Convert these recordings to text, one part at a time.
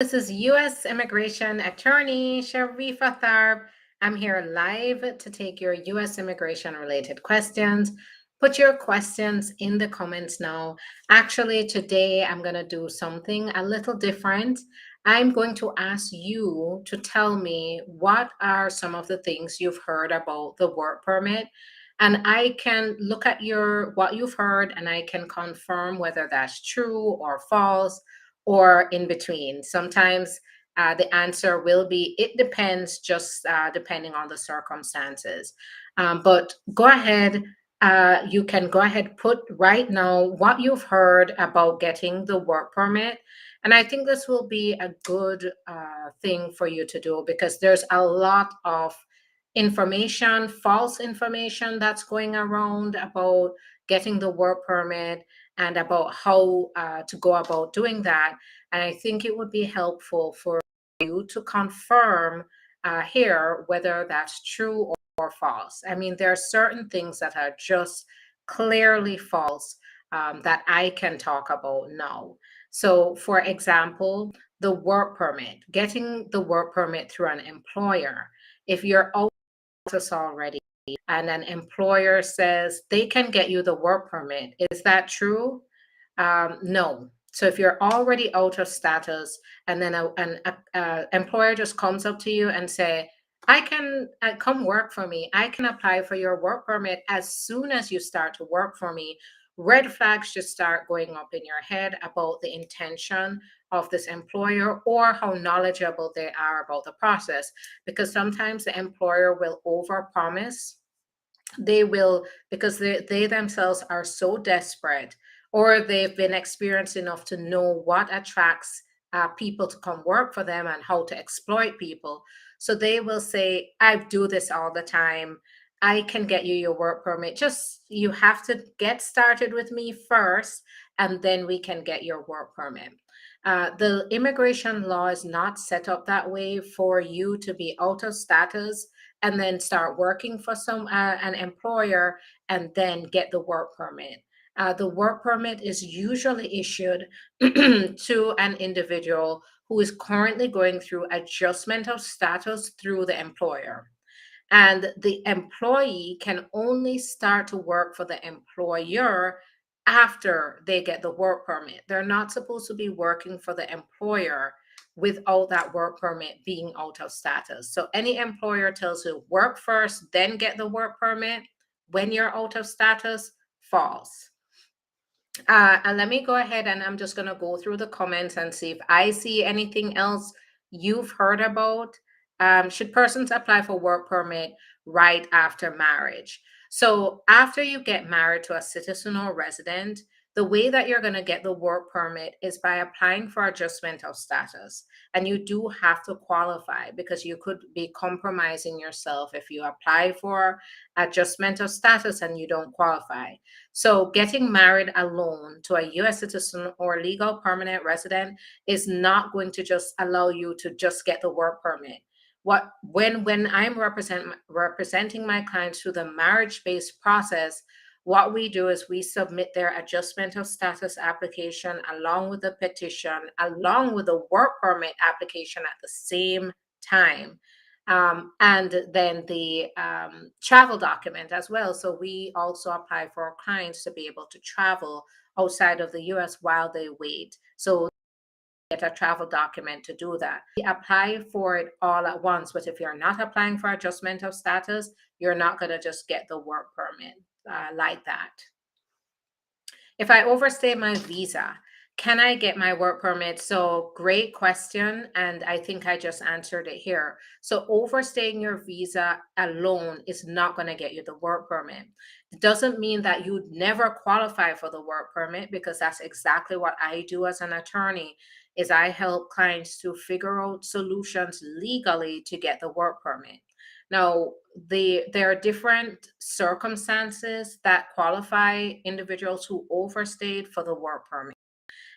This is U.S. Immigration Attorney Sharifa Tharpe. I'm here live to take your U.S. immigration related questions. Put your questions in the comments now. Actually, today I'm going to do something a little different. I'm going to ask you to tell me what are some of the things you've heard about the work permit. And I can look at your what you've heard and I can confirm whether that's true or false or in between. Sometimes the answer will be it depends, just depending on the circumstances. But go ahead. You can go ahead, put right now what you've heard about getting the work permit. And I think this will be a good thing for you to do because there's a lot of information, false information that's going around about getting the work permit and about how to go about doing that. And I think it would be helpful for you to confirm here whether that's true or false. I mean, there are certain things that are just clearly false that I can talk about now. So, for example, the work permit, getting the work permit through an employer. If you're out of status already and an employer says they can get you the work permit, is that true? No. So if you're already out of status and then an employer just comes up to you and say, I can come work for me. I can apply for your work permit as soon as you start to work for me. Red flags just start going up in your head about the intention of this employer or how knowledgeable they are about the process. Because sometimes the employer will overpromise. They will, because they themselves are so desperate or they've been experienced enough to know what attracts people to come work for them and how to exploit people. So they will say, I do this all the time. I can get you your work permit. Just you have to get started with me first, and then we can get your work permit. The immigration law is not set up that way for you to be out of status and then start working for an employer and then get the work permit. The work permit is usually issued to an individual who is currently going through adjustment of status through the employer. And the employee can only start to work for the employer after they get the work permit. They're not supposed to be working for the employer without that work permit being out of status. So any employer tells you work first, then get the work permit when you're out of status, false. And let me go ahead and I'm just going to go through the comments and see if I see anything else you've heard about. Should persons apply for work permit right after marriage? So after you get married to a citizen or resident, the way that you're going to get the work permit is by applying for adjustment of status. And you do have to qualify because you could be compromising yourself if you apply for adjustment of status and you don't qualify. So, getting married alone to a US citizen or legal permanent resident is not going to just allow you to just get the work permit. When I'm representing my clients through the marriage-based process, what we do is we submit their adjustment of status application along with the petition, along with the work permit application at the same time. And then the travel document as well. So we also apply for our clients to be able to travel outside of the US while they wait. So get a travel document to do that. We apply for it all at once, but if you're not applying for adjustment of status, you're not going to just get the work permit like that. If I overstay my visa, can I get my work permit? So, great question. And I think I just answered it here. So, overstaying your visa alone is not going to get you the work permit. It doesn't mean that you'd never qualify for the work permit because that's exactly what I do as an attorney is I help clients to figure out solutions legally to get the work permit. Now, there are different circumstances that qualify individuals who overstayed for the work permit.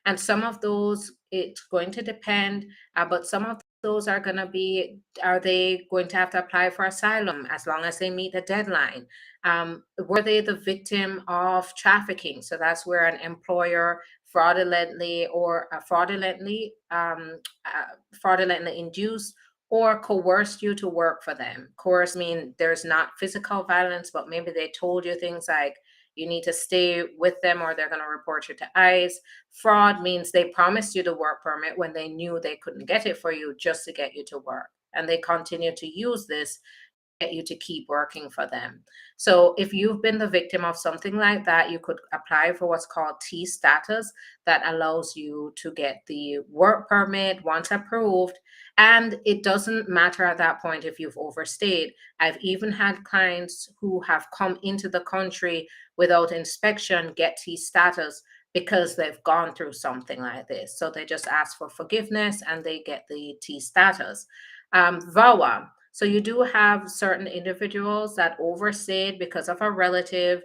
And some of those, it's going to depend, but some of those are going to be, are they going to have to apply for asylum as long as they meet the deadline? Were they the victim of trafficking? So that's where an employer fraudulently or fraudulently induced or coerced you to work for them. Coerce mean there's not physical violence, but maybe they told you things like you need to stay with them or they're going to report you to ICE. Fraud means they promised you the work permit when they knew they couldn't get it for you just to get you to work. And they continue to use this get you to keep working for them. So if you've been the victim of something like that, you could apply for what's called T status that allows you to get the work permit once approved. And it doesn't matter at that point if you've overstayed. I've even had clients who have come into the country without inspection get T status because they've gone through something like this. So they just ask for forgiveness and they get the T status. VAWA. So you do have certain individuals that overstayed because of a relative,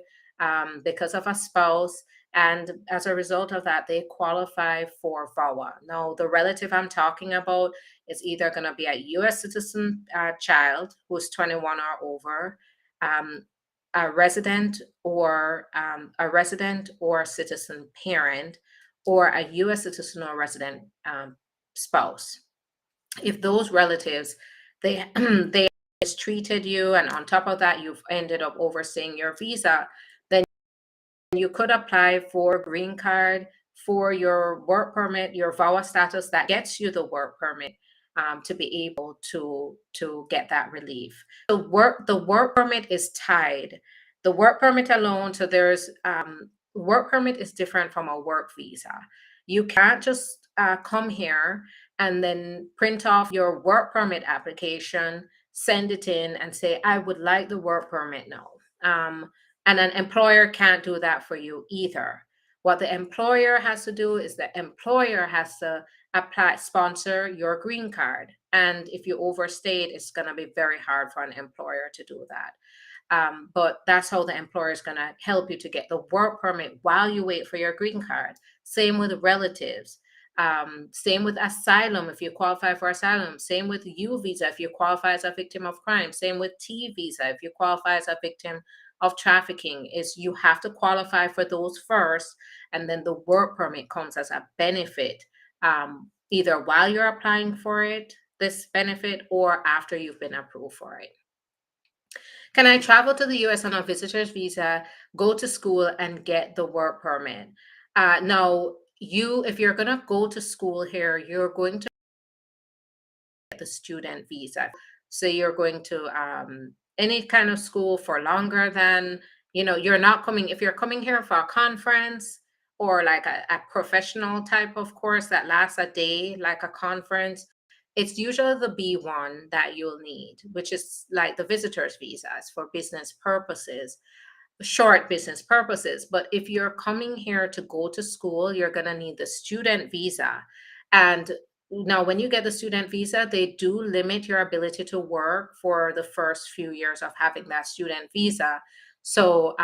because of a spouse, and as a result of that, they qualify for VAWA. Now, the relative I'm talking about is either going to be a U.S. citizen child who's 21 or over, a resident or citizen parent, or a U.S. citizen or resident spouse. If those relatives they they mistreated you and on top of that you've ended up overstaying your visa, then you could apply for green card, for your work permit, your VAWA status that gets you the work permit, to be able to get that relief. The work permit is tied. The work permit alone, so there's work permit is different from a work visa. You can't just come here and then print off your work permit application, send it in, and say, I would like the work permit now. And an employer can't do that for you either. What the employer has to do is the employer has to sponsor your green card. And if you overstayed, it's going to be very hard for an employer to do that. But that's how the employer is going to help you to get the work permit while you wait for your green card. Same with relatives. Same with asylum if you qualify for asylum. Same with U visa if you qualify as a victim of crime. Same with T visa if you qualify as a victim of trafficking. Is you have to qualify for those first, and then the work permit comes as a benefit, either while you're applying for it, this benefit, or after you've been approved for it. Can I travel to the US on a visitor's visa, go to school, and get the work permit? Now, if you're going to go to school here, you're going to get the student visa. So you're going to any kind of school for longer than, you're not coming, if you're coming here for a conference or like a professional type of course that lasts a day, like a conference, it's usually the B1 that you'll need, which is like the visitor's visas for business purposes, short business purposes. But if you're coming here to go to school, you're going to need the student visa. And now, when you get the student visa, they do limit your ability to work for the first few years of having that student visa. So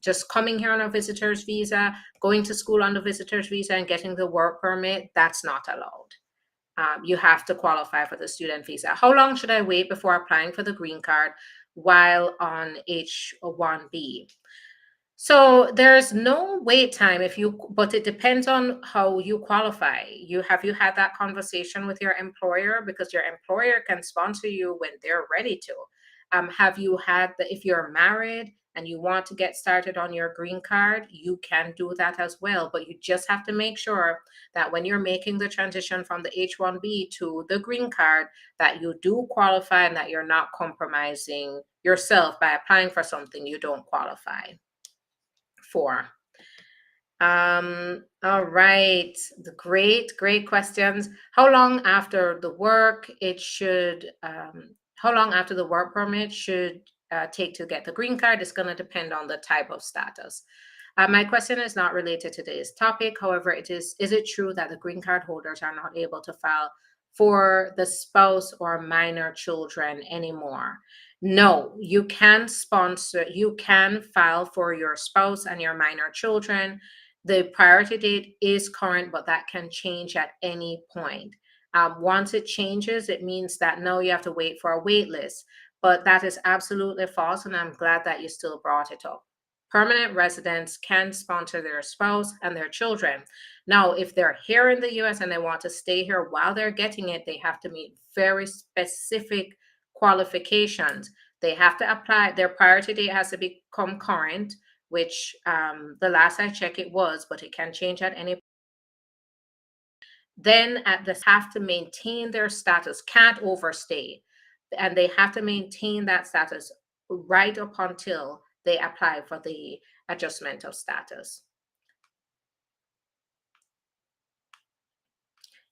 just coming here on a visitor's visa, going to school on the visitor's visa, and getting the work permit, that's not allowed. You have to qualify for the student visa. How long should I wait before applying for the green card while on H-1B? So there's no wait time but it depends on how you qualify. Have you had that conversation with your employer? Because your employer can sponsor you when they're ready to. Have you had if you're married and you want to get started on your green card, you can do that as well. But you just have to make sure that when you're making the transition from the H-1B to the green card, that you do qualify and that you're not compromising yourself by applying for something you don't qualify for. All right. The great questions. How long after the work permit should take to get the green card is going to depend on the type of status. My question is not related to today's topic. However, is it true that the green card holders are not able to file for the spouse or minor children anymore? No, you can file for your spouse and your minor children. The priority date is current, but that can change at any point. Once it changes, it means that no, you have to wait for a wait list. But that is absolutely false, and I'm glad that you still brought it up. permanent residents can sponsor their spouse and their children. Now, if they're here in the US and they want to stay here while they're getting it, they have to meet very specific qualifications. They have to apply, their priority date has to become current, which the last I checked it was, but it can change at any. Then at this have to maintain their status, can't overstay, and they have to maintain that status right up until they apply for the adjustment of status.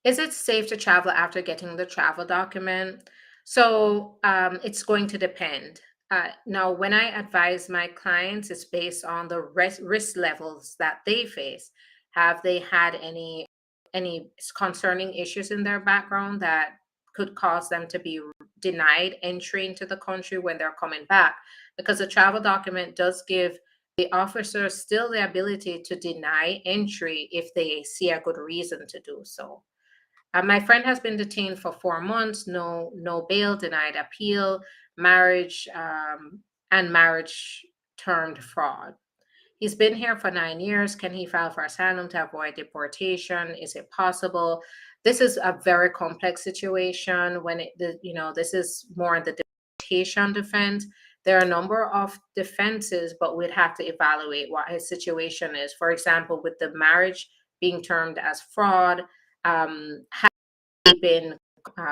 Is it safe to travel after getting the travel document? So it's going to depend. Now, when I advise my clients, it's based on the risk levels that they face. Have they had any concerning issues in their background that could cause them to be denied entry into the country when they're coming back? Because a travel document does give the officer still the ability to deny entry if they see a good reason to do so. My friend has been detained for 4 months, no bail, denied appeal, marriage, and marriage termed fraud. He's been here for 9 years. Can he file for asylum to avoid deportation? Is it possible? This is a very complex situation. This is more in the deportation defense. There are a number of defenses, but we'd have to evaluate what his situation is. For example, with the marriage being termed as fraud, has he been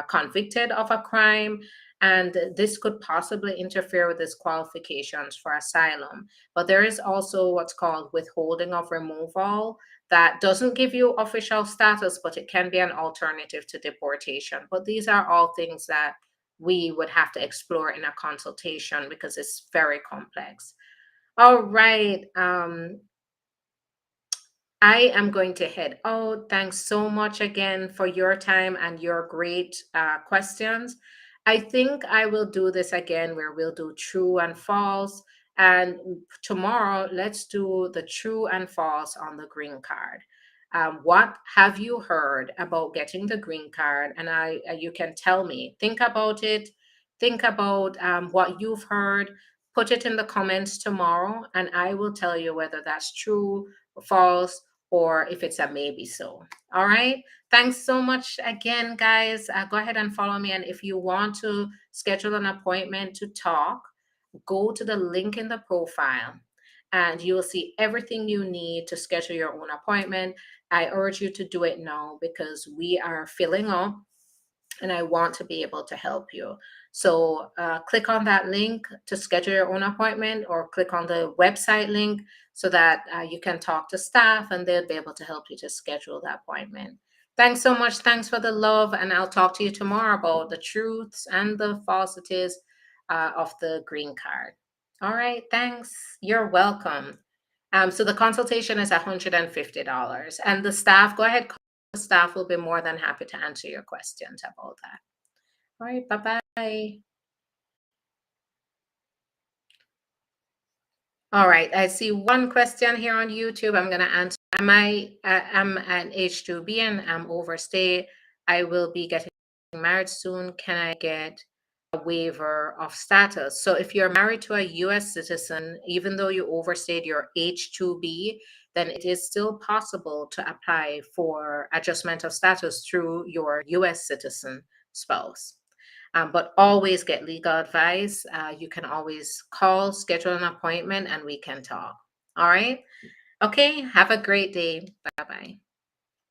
convicted of a crime? And this could possibly interfere with his qualifications for asylum. But there is also what's called withholding of removal that doesn't give you official status, but it can be an alternative to deportation. But these are all things that we would have to explore in a consultation because it's very complex. All right. I am going to head out. Thanks so much again for your time and your great questions. I think I will do this again where we'll do true and false. And tomorrow, let's do the true and false on the green card. What have you heard about getting the green card? And you can tell me. Think about it. Think about what you've heard. Put it in the comments tomorrow, and I will tell you whether that's true, false, or if it's a maybe so. All right. Thanks so much again, guys. Go ahead and follow me. And if you want to schedule an appointment to talk, go to the link in the profile and you will see everything you need to schedule your own appointment. I urge you to do it now because we are filling up and I want to be able to help you. So click on that link to schedule your own appointment or click on the website link so that you can talk to staff and they'll be able to help you to schedule the appointment. Thanks so much. Thanks for the love. And I'll talk to you tomorrow about the truths and the falsities of the green card. All right. Thanks. You're welcome. So the consultation is $150 and the staff, go ahead. The staff will be more than happy to answer your questions about that. All right. Bye-bye. All right, I see one question here on YouTube. I'm going to answer. I'm an H-2B and I'm overstayed. I will be getting married soon. Can I get a waiver of status? So if you're married to a U.S. citizen, even though you overstayed your H-2B, then it is still possible to apply for adjustment of status through your U.S. citizen spouse. But always get legal advice. You can always call, schedule an appointment, and we can talk. All right. Okay. Have a great day. Bye bye.